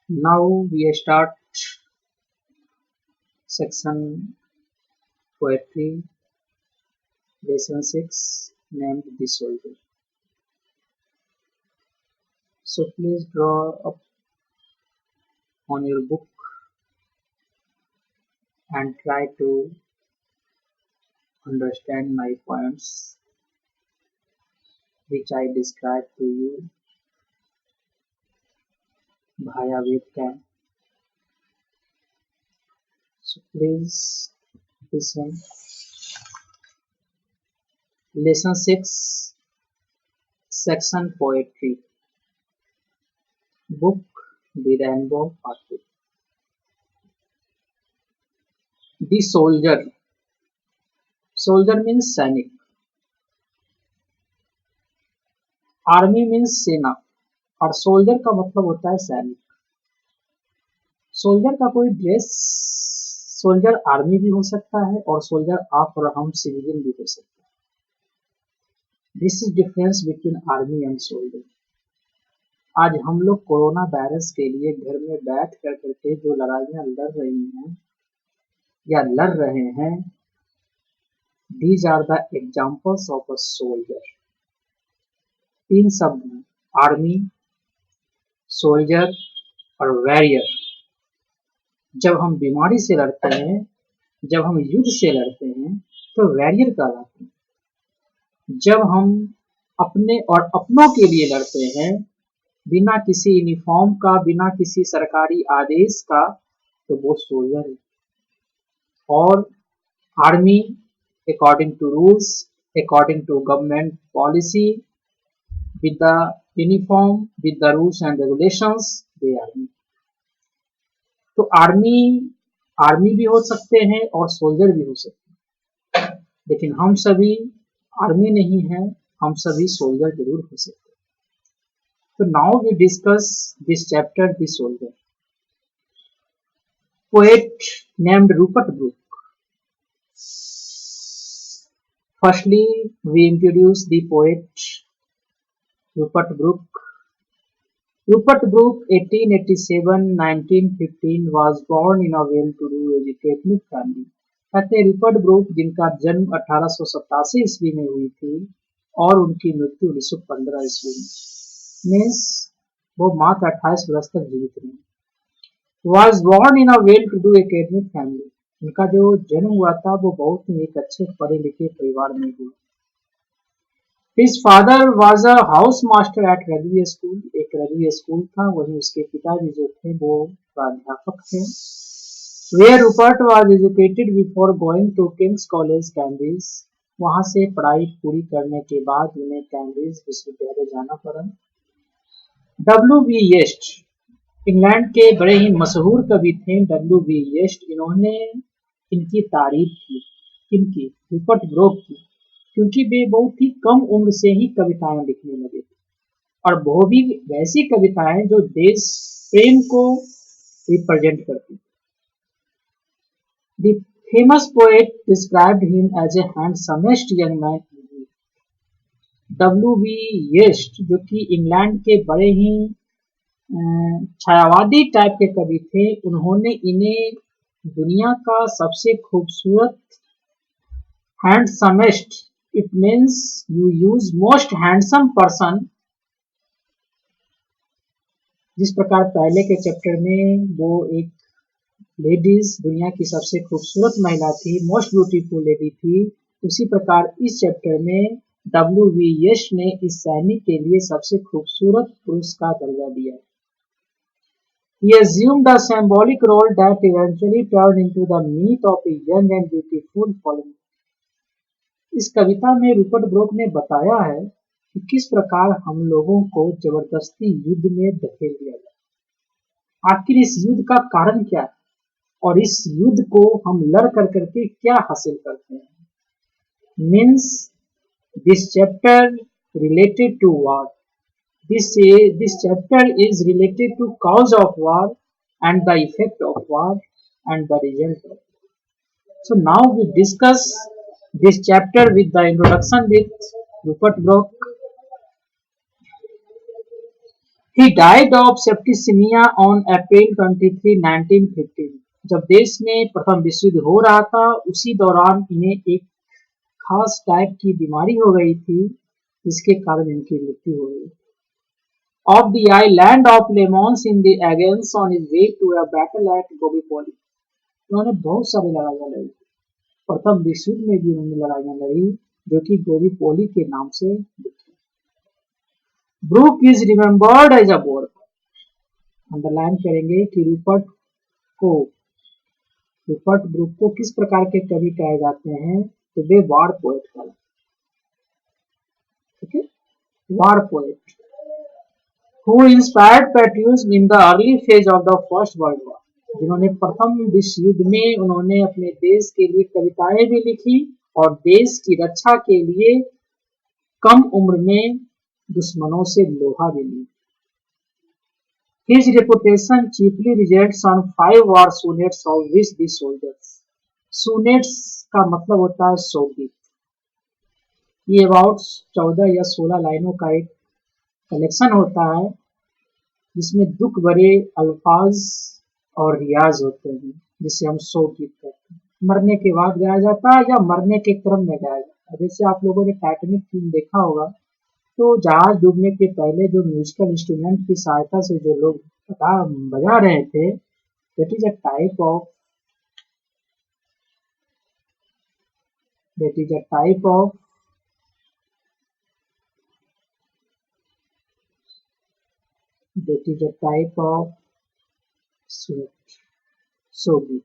Now we start section poetry lesson 6 named The Soldier. So please draw up on your book and try to understand my points which I describe to you via webcam. So please listen. Lesson 6 section poetry book The Rainbow Part 2. The Soldier. Soldier means सैनिक. Army means सेना और soldier का मतलब होता है सैनिक. Soldier का कोई ड्रेस, सोल्जर आर्मी भी हो सकता है और सोल्जर आप और हम सिविलियन भी हो सकते हैं. This is difference between army and soldier. आज हम लोग कोरोना वायरस के लिए घर में बैठ कर करके जो लड़ाइयां लड़ रही हैं या लड़ रहे हैं, these are the examples of a soldier. तीन शब्द हैं, आर्मी, सोल्जर और वॉरियर. जब हम बीमारी से लड़ते हैं, जब हम युद्ध से लड़ते हैं तो वॉरियर कहलाते हैं. जब हम अपने और अपनों के लिए लड़ते हैं बिना किसी यूनिफॉर्म का, बिना किसी सरकारी आदेश का, तो वो सोल्जर है. और army according to rules, according to government policy, with the uniform, with the rules and regulations, they are me. तो आर्मी भी हो सकते हैं और सोल्जर भी हो सकते हैं, लेकिन हम सभी आर्मी नहीं हैं, हम सभी सोल्जर जरूर हो सकते हैं. तो now we discuss this chapter the soldier. Poet named Rupert Brooke. Firstly, we introduce the poet Rupert Brooke. Rupert Brooke, 1887-1915, was born in a well-to-do educated family. कहते हैं रूपर्ट ब्रूक जिनका जन्म 1887 ईस्वी में हुई थी और उनकी मृत्यु 1915 ईस्वी में, मीन्स वो मात्र 28 वर्ष तक जीवित रही. Was born in a well-to-do academic family. उनका जो जन्म हुआ था वो बहुत ही एक अच्छे पढ़े लिखे परिवार में हुआ. His father was a house master at rugby school. एक रग्बी स्कूल था, वहीं उसके पिताजी जो थे वो प्राध्यापक थे. Where Rupert was educated before going to King's College, Cambridge. वहां से पढ़ाई पूरी करने के बाद उन्हें कैम्ब्रिज विश्वविद्यालय जाना पड़ा. W.B. येस्ट इंग्लैंड के बड़े ही मशहूर कवि थे. W.B. येस्ट, इन्होंने इनकी तारीफ की. किनकी? रूपर्ट ब्रूक की, क्योंकि वे बहुत ही कम उम्र से ही कविताएं लिखने लगे थे और वो भी वैसी कविताएं जो देश प्रेम को रिप्रेजेंट करती थी. The famous poet described him as a handsomest young man. W.B. Yeast, जो कि इंग्लैंड के बड़े ही छायावादी टाइप के कवि थे, उन्होंने इन्हें दुनिया का सबसे खूबसूरत, हैंडसमेस्ट, it means you use most handsome person. जिस प्रकार पहले के चैप्टर में वो एक लेडीज दुनिया की सबसे खूबसूरत महिला थी, मोस्ट ब्यूटीफुल लेडी थी, उसी प्रकार इस चैप्टर में W.B. येस्ट ने इस सैनिक के लिए सबसे खूबसूरत पुरुष का दर्जा दिया. He assumed a symbolic role that eventually turned into the myth of a young and beautiful fallen. इस कविता में रूपर्ट ब्रूक ने बताया है कि किस प्रकार हम लोगों को जबरदस्ती युद्ध में धकेल दिया जाए. आखिर इस युद्ध का कारण क्या है और इस युद्ध को हम लड़ कर करके क्या हासिल करते हैं. Means this chapter related to war. This chapter is related to cause of war and the effect of war and the result of war. So now we discuss this chapter with the introduction with Rupert Brooke. He died of septicemia on April 23, 1915. जब देश में प्रथम विश्व युद्ध हो रहा था उसी दौरान इन्हें एक खास टाइप की बीमारी हो गई थी जिसके कारण इनकी मृत्यु हो गई। Of the island of Lemons in the Aegean on his way to a battle at Gallipoli. उन्होंने बहुत सारी लड़ाइयाँ लड़ी। प्रथम विश्व युद्ध में भी उन्होंने लड़ाइयाँ लड़ी जो कि गोलीपोली के नाम से लिखी। Brooke is remembered as a war. Underline करेंगे कि रूपर्ट ब्रूक को किस प्रकार के कवि कहे जाते हैं, तो वे वार पोएट कहलाते हैं। ठीक है, war poet who inspired patriotism in the early phase of the first world war, जिन्होंने प्रथम विश्व युद्ध में उन्होंने अपने देश के लिए कविताएं भी लिखी और देश की रक्षा के लिए कम उम्र में दुश्मनों से लोहा भी लिया। His reputation chiefly rests on 5 war sonnets of which the soldiers. Sonnets का मतलब होता है शोकगीत। ये अबाउट 14 या 16 लाइनों का एक कलेक्शन होता है जिसमें दुख भरे अल्फाज और रियाज होते हैं जिसे हम शोकगीत कहते हैं। मरने के बाद गाया जाता है या मरने के क्रम में गाया जाता है। जैसे आप लोगों ने टाइटैनिक फिल्म देखा होगा तो जहाज डूबने के पहले जो म्यूजिकल इंस्ट्रूमेंट की सहायता से जो लोग बजा रहे थे, that is a type of shogit.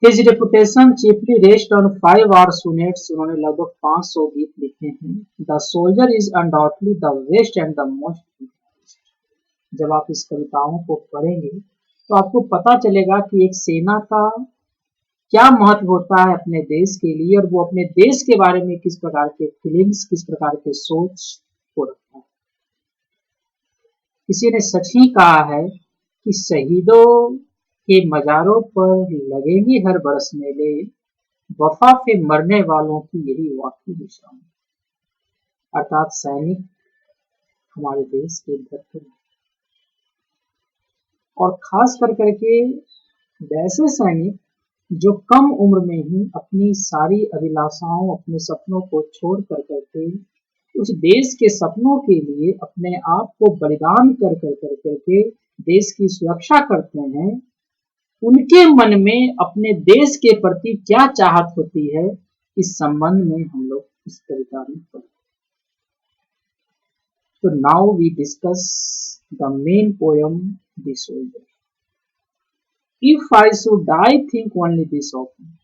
His reputation chiefly rests on 5 war sonnets. उन्होंने लगभग 500 गीत लिखे हैं। The soldier is undoubtedly the best and the most. जब आप इस कविताओं को पढ़ेंगे तो आपको पता चलेगा कि एक सेना का क्या महत्व होता है अपने देश के लिए और वो अपने देश के बारे में किस प्रकार के फीलिंग्स, किस प्रकार के सोच को रखता है। किसी ने सच ही कहा है कि शहीदों के मजारों पर लगेंगी हर बरस मेले, वफा पे मरने वालों की यही वाकई निशान। अर्थात सैनिक हमारे देश के धड़कन है और खास कर करके वैसे सैनिक जो कम उम्र में ही अपनी सारी अभिलाषाओं, अपने सपनों को छोड़ कर करके उस देश के सपनों के लिए अपने आप को बलिदान कर करके देश की सुरक्षा करते हैं, उनके मन में अपने देश के प्रति क्या चाहत होती है, इस संबंध में हम लोग इस कविता में पढ़ें। तो now we discuss the main poem the soldier. If I should die think only this often.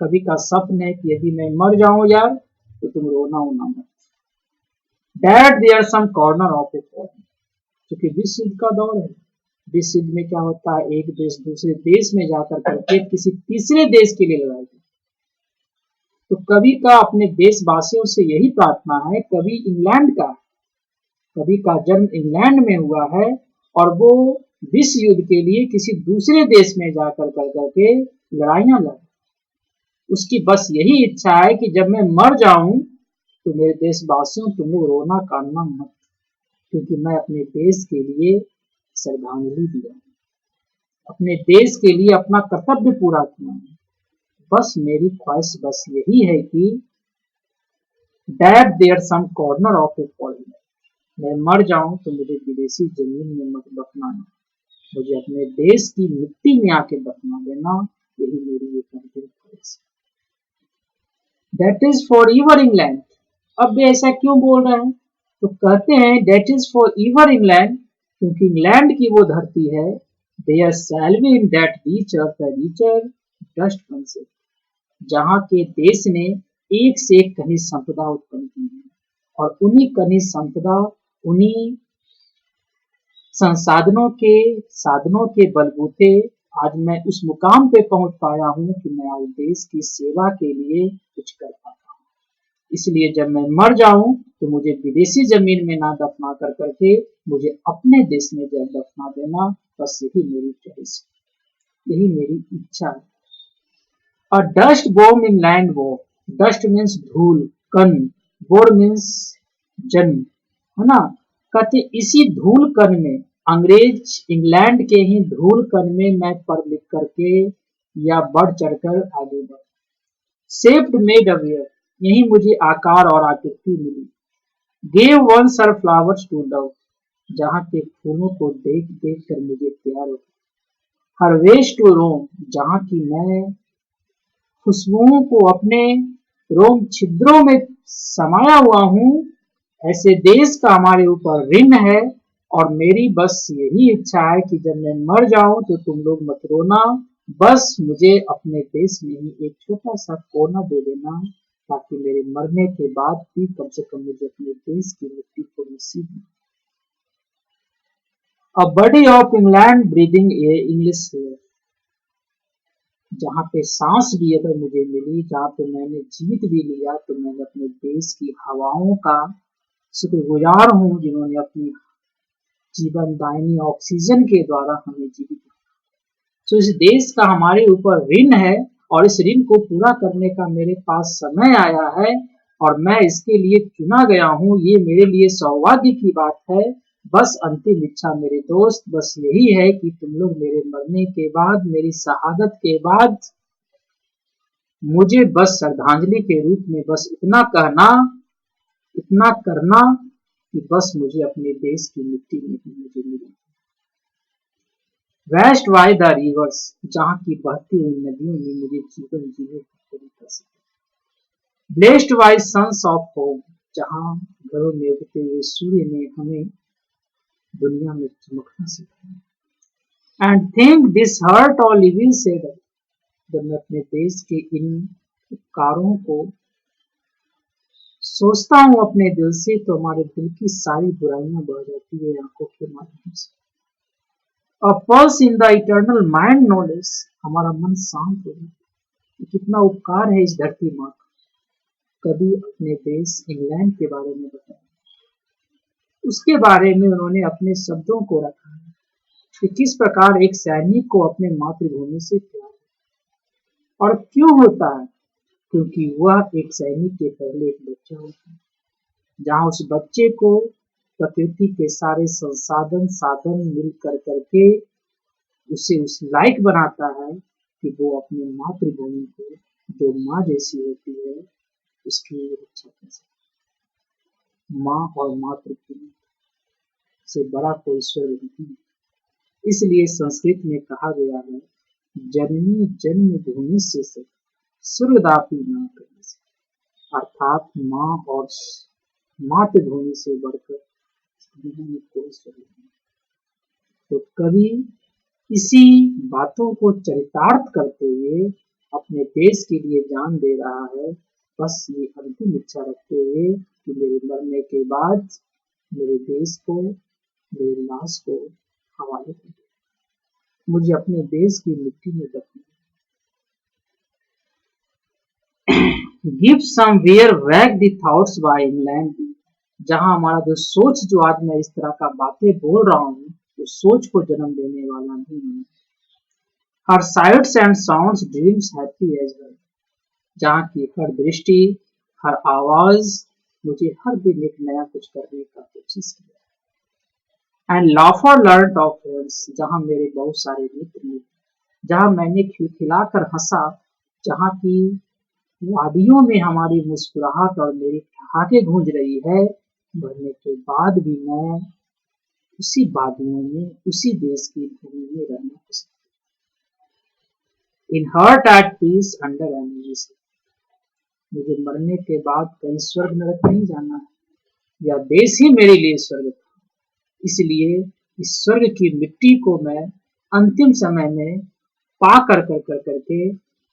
कवि का स्वप्न है कि यदि मैं मर जाऊं यार तो तुम रोना होना मत। That there are some corner of a foreign, क्योंकि विश्व युद्ध का दौर है। विश्व युद्ध में क्या होता है, एक देश दूसरे देश में जाकर करके किसी तीसरे देश के लिए लड़ाई। तो कवि का अपने देशवासियों से यही प्रार्थना है। कवि इंग्लैंड का, कवि का जन्म इंग्लैंड में हुआ है और वो विश्व युद्ध के लिए किसी दूसरे देश में जाकर करके लड़ाइयां लड़े। उसकी बस यही इच्छा है कि जब मैं मर जाऊं तो मेरे देशवासियों तुम लोग रोना काटना मत, क्योंकि मैं अपने देश के लिए श्रद्धांजलि दिया, अपने देश के लिए अपना कर्तव्य पूरा किया। बस मेरी ख्वाहिश बस यही है कि that there some corner of a fallen, मैं मर जाऊं तो मुझे विदेशी जमीन में मत दफनाना, मुझे अपने देश की मिट्टी में आके दफना देना, यही मेरी एक अंतिम ख्वाहिश है। That is for ever England। अब वे ऐसा क्यों बोल रहे हैं, तो कहते हैं that is for ever England, क्योंकि इंग्लैंड की वो धरती है। There shall be in that rich earth a richer dust concept, जहाँ के देश ने एक से एक खनिज संपदा उत्पन्न की है और उन्हीं खनिज संपदा, उन्हीं संसाधनों के बलबूते आज मैं उस मुकाम पे पहुंच पाया हूं कि मैं आज देश की सेवा के लिए कुछ कर पाता हूं। इसलिए जब मैं मर जाऊं तो मुझे विदेशी जमीन में ना दफना कर करके मुझे अपने देश में जब दफना देना, बस यही मेरी ख्वाहिश, यही मेरी इच्छा है। A dust bomb in land war, dust means धूल, कण, war means जन्म, है ना। कहते इसी धूल कण में, अंग्रेज इंग्लैंड के ही धूल कण में मैं पढ़ लिख करके या बढ़ चढ़कर आगे बढ़, शेप्ड मेड अवेयर, यही मुझे आकार और आकृति मिली। Gave once her flowers to love, जहाँ के फूलों को देख देख कर मुझे प्यार हो। हर वेश टू रोम, जहाँ की मैं खुशबुओं को अपने रोम छिद्रों में समाया हुआ हूँ। ऐसे देश का हमारे ऊपर ऋण है और मेरी बस यही इच्छा है कि जब मैं मर जाऊं तो तुम लोग मत रोना, बस मुझे अपने देश में ही एक छोटा सा कोना दे देना, ताकि मेरे मरने के बाद भी कम से कम मुझे अपने देश की मिट्टी को नसीब हो। A body of England breathing air English air, जहाँ पे सांस भी अगर मुझे मिली, जहाँ पे मैंने जीवित भी लिया, तो मैंने अपने देश की हवाओं का शुक्रगुजार हूँ जिन्होंने अपनी जीवन दायिनी ऑक्सीजन के द्वारा हमें जीवित रखा। तो इस देश का हमारे ऊपर ऋण है और इस ऋण को पूरा करने का मेरे पास समय आया है और मैं इसके लिए चुना गया हूँ। ये मेरे लिए सौभाग्य की बात है। बस अंतिम इच्छा मेरे दोस्त बस यही है कि तुम लोग मेरे मरने के बाद, मेरी शहादत के बाद मुझे बस श्रद्धांजलि के रूप में बस इतना कहना, इतना करना कि बस मुझे अपने देश की मिट्टी में ही मुझे मिली। वेस्ट बाय द रिवर्स, जहाँ की बहती हुई नदियों ने मुझे जीवन जीने की तरीका सिखाया। Blessed by suns of home, जहाँ घरों में उगते हुए सूर्य ने हमें दुनिया में चमकना सिखाया। एंड थिंक दिस हर्ट और लिविंग सेड, जब मैं अपने देश के इन उपकारों को सोचता हूँ अपने दिल से, तो हमारे दिल की सारी बुराइयां बह जाती है आंखों के माध्यम से। A pulse in the eternal mind knowledge, हमारा मन शांत हो गया। कितना उपकार है इस धरती माँ का। कभी अपने देश इंग्लैंड के बारे में बताया, उसके बारे में उन्होंने अपने शब्दों को रखा है कि किस प्रकार एक सैनिक को अपने मातृभूमि से प्यार है। और क्यों होता है? क्योंकि वह एक सैनिक के पहले एक बच्चा होता है, जहाँ उस बच्चे को प्रकृति के सारे संसाधन साधन मिल कर करके उसे उस लायक बनाता है कि वो अपनी मातृभूमि को, जो माँ जैसी होती है, उसकी रक्षा कर सके। माँ और मातृभूमि से बड़ा कोई स्वर्ग नहीं है। इसलिए संस्कृत में कहा गया है, जननी जन्मभूमि से स्वर्गदापि न करने से, अर्थात माँ और मातृभूमि से बढ़कर दुनिया में कोई स्वर्ग नहीं। तो कवि इसी बातों को चरितार्थ करते हुए अपने देश के लिए जान दे रहा है, बस ये अंतिम इच्छा रखते हुए कि मेरे मरने के बाद मेरे देश को, मेरी लाश को हवाले कर दे, मुझे अपने देश की मिट्टी में दफन। गिव समवेयर वैग द थॉट्स बाय इंग्लैंड, जहां हमारा जो सोच, जो आज मैं इस तरह का बातें बोल रहा हूँ, तो सोच को जन्म देने वाला नहीं है। Her sights and sounds dreams happy as well, जहाँ की हर दृष्टि, हर आवाज मुझे हर दिन एक नया कुछ करने का कोशिश किया। एंड लाफर लर्न ऑफ फ्रेंड्स, जहाँ मेरे बहुत सारे मित्र मिले, जहाँ मैंने खिलखिलाकर हंसा, जहाँ की वादियों में हमारी मुस्कुराहट और मेरी ठहाके गूंज रही है। मरने के बाद भी मैं उसी वादियों में, उसी देश की भूमि में रहना पसंद। In heart at peace under enemies, मुझे मरने के बाद कहीं स्वर्ग नरक नहीं जाना है, या देश ही मेरे लिए स्वर्ग था। इसलिए इस स्वर्ग की मिट्टी को मैं अंतिम समय में पा कर करके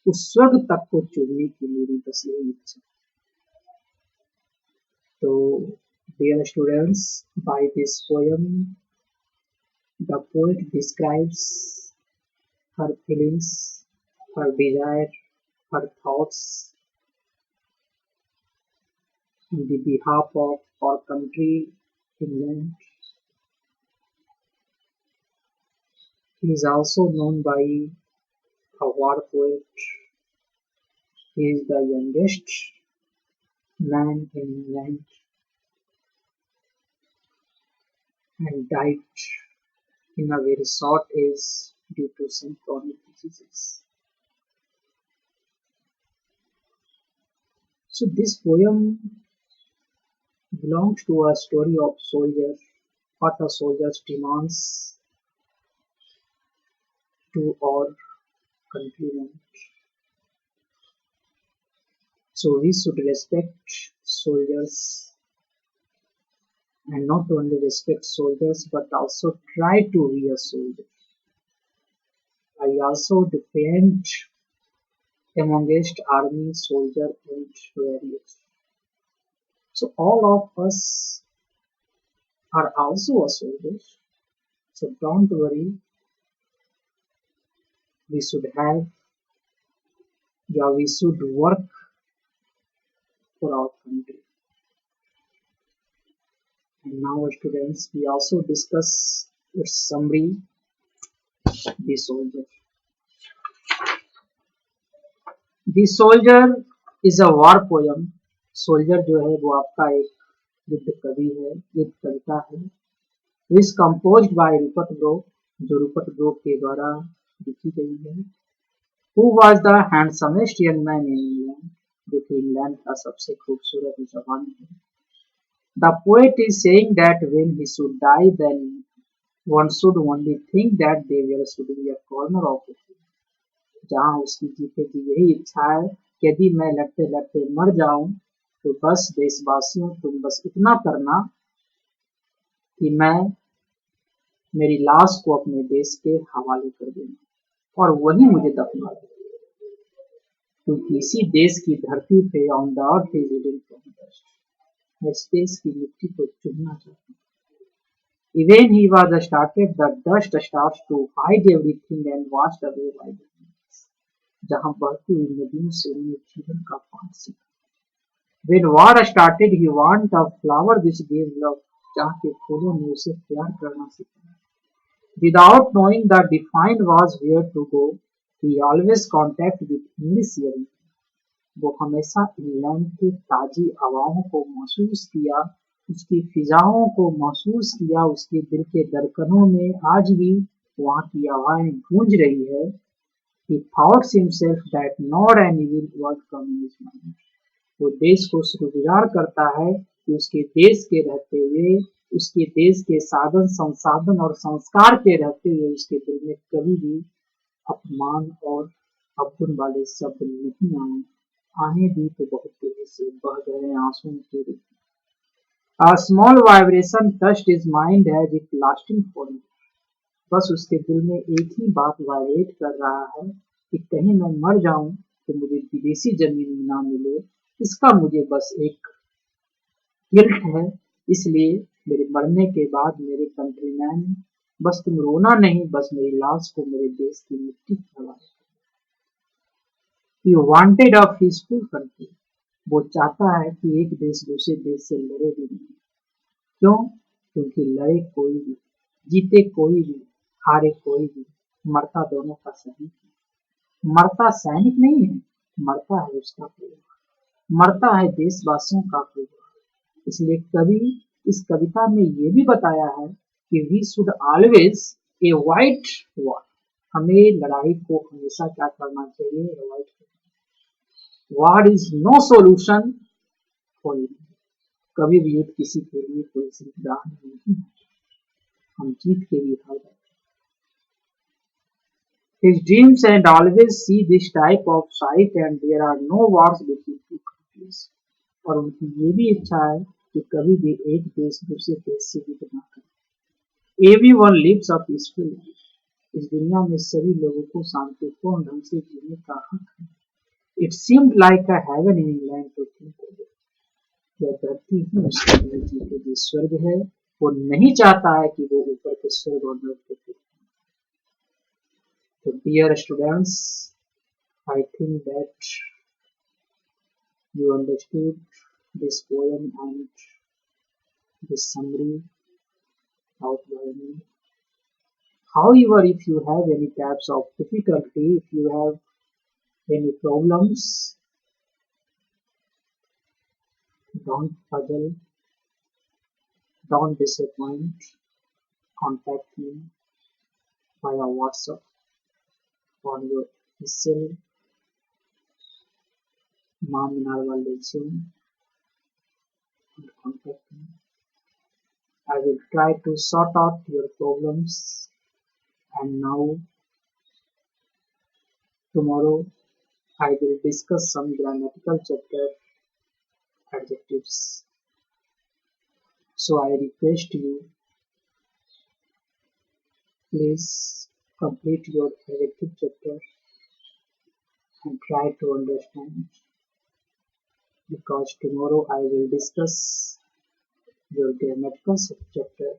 उस स्वर्ग तक को चुनने की मेरी बस यही इच्छा। तो dear students, by this poem the poet describes her feelings, her desire, her thoughts on the behalf of our country, England. He is also known by a war poet. He is the youngest man in England. and died in a very short age due to some chronic diseases. So this poem belongs to a story of soldier, what a soldier demands to our countrymen. So we should respect soldiers, and not only respect soldiers but also try to be a soldier. I also defend amongst army, soldier and warriors. So all of us are also a soldier. So don't worry, we should have, yeah, we should work for our country. And now students, we also discuss its summary, the soldier. The soldier is a war poem. Soldier जो है वो आपका एक युद्ध कवि है, युद्ध कविता है, which composed by Rupert Brooke, जो रूपर्ट ब्रोक के द्वारा लिखी गई है। Who was the handsomest young man in England, जो कि इंग्लैंड का सबसे खूबसूरत जवान है। The poet is saying that when he should die then one should only think that there should be a corner of it, जहाँ उसकी जीते की यही इच्छा है कि यदि मैं लड़ते लड़ते मर जाऊं तो बस देशवासियों तुम बस इतना करना कि मैं मेरी लाश को अपने देश के हवाले कर देना और वही मुझे दफना दे, क्योंकि इसी देश की धरती पे on the earth is hidden from dust, मैं इस देश की मिट्टी को चुनना चाहता हूँ। Even he was started, the dust starts to hide everything and washed away by the winds. जहाँ बहती हुई नदियों से उन्हें जीवन का पाठ सीखा। When war started, he wanted a flower which gave love. जहाँ के फूलों ने उसे प्यार करना सिखाया। Without knowing the define was where to go, he always contact with English hearing. वो हमेशा इंग्लैंड की ताजी हवाओं को महसूस किया, उसकी फिजाओं को महसूस किया, उसके दिल के धड़कनों में आज भी वहाँ की हवाएं गूंज रही है। He thought himself that not an evil word come in his mind. वो देश को शुक्रगुजार करता है कि उसके देश के रहते हुए, उसके देश के साधन संसाधन और संस्कार के रहते हुए उसके दिल में कभी भी अपमान और अवगुण वाले शब्द नहीं आए। आए भी तो बहुत तेजी से बह गए आंसुओं के रूप में। A small vibration touched his mind as if lasting forever. बस उसके दिल में एक ही बात वाइब्रेट कर रहा है कि कहीं मैं मर जाऊं तो मुझे विदेशी जमीन ना मिले, इसका मुझे बस एक गिल्ट है। इसलिए मेरे मरने के बाद मेरे कंट्रीमैन, बस तुम रोना नहीं, बस मेरी लाश को मेरे देश की मिट्टी खिलाओ। He wanted a peaceful country. वो चाहता है कि एक देश दूसरे देश से लड़े भी नहीं। क्यों? क्योंकि लड़े कोई भी, जीते कोई भी, हारे कोई भी, मरता दोनों का सैनिक है। मरता सैनिक नहीं है, मरता है उसका परिवार, मरता है देशवासियों का परिवार। इसलिए कवि इस कविता में ये भी बताया है कि we should always avoid war, हमें लड़ाई को हमेशा क्या करना चाहिए, अवॉइड करना। War is no solution for you, कभी भी युद्ध किसी के लिए कोई समाधान नहीं है, हम जीत के भी हार जाते। His dreams and always see this type of sight and there are no wars between two countries. और उनकी ये भी इच्छा है कि कभी भी एक देश दूसरे देश से युद्ध ना करे। Everyone lives a peaceful life. इस दुनिया में सभी लोगों को शांतिपूर्ण ढंग से जीने का हक है। It seemed like a heaven in England to think of it. यह धरती ही उसके लिए जीते जी स्वर्ग है, वो नहीं चाहता है कि वो ऊपर के स्वर्ग और नरक को देखे। So dear students, I think that you understood this poem and this summary outlining. However, if you have any types of difficulty, if you have any problems, don't puzzle, don't disappoint. contact me via WhatsApp on your official Mom Minerval resume and contact me. I will try to sort out your problems. And now, tomorrow, I will discuss some grammatical chapter adjectives. So I request you, please complete your adjective chapter and try to understand, because tomorrow I will discuss your grammatical chapter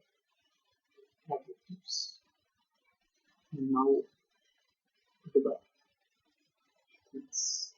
adjectives. And now, goodbye. Thanks.